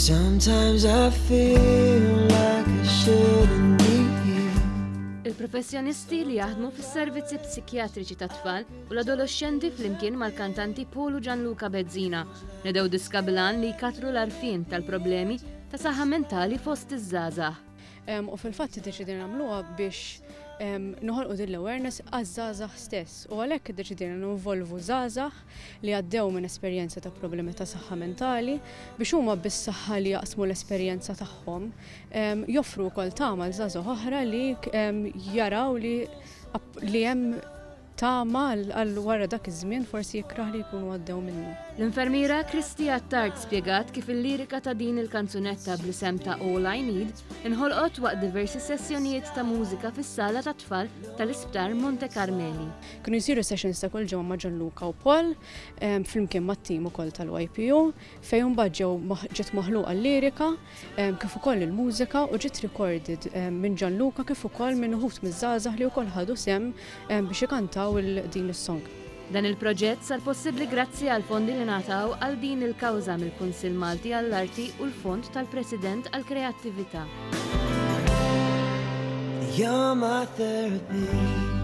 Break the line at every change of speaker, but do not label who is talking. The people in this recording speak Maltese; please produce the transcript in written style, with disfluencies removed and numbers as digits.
Sometimes I feel like I shouldn't be here.
Il-professjonisti li jaħdmu fis-servizzi psikjatriċi tat-tfal u l-adolescenti flimkien mal-kantanti Paul u Gianluca Bezzina nedew diska bilan li jkatru l-arfien tal-problemi ta' saħħa mentali fost iż-żgħażagħ.
U fil-fatt iddeċidina nagħmluha biex noħolqu din l-awareness għaż-żgħażagħ stess u għalhekk iddeċidina ninvolvu żgħażagħ li għaddew minn esperjenza ta' problemi ta' saħħa mentali biex huma bis-saħħa li jaqsmu l-esperjenza tagħhom joffru wkoll tama l żgħażagħ oħra li jaraw li hemm tama għal wara dak iż-żmien forsi jikraħ li jkunu għaddew minnu.
L-infermiera Kristi Attard spjegat kif il-lirika ta' din il-kanzunetta bl-isem ta' All I Need inħolqot waqt diversi sessjonijiet ta' mużika fis-sala ta' tfal tal-Isptar Monte Carmeli.
Kienu jsiru sessions ta' kull ġimgħa ma' Gianluca u Paul flimkien mat-tim ukoll tal-YPO fejn imbagħad ġiet maħluqa l-lirika kif ukoll il-mużika u ġiet recorded minn Gianluca kif ukoll minn uħud miż-żgħażagħ li wkoll ħadu sem biex ikantaw din is-song.
Dan il-proġett sar possibbli grazzi għal fondi li nataw għal din il-kawża mill-Kunsill Malti għall-Arti u l-Fond tal-President għall-Kreattività.
You're my therapy.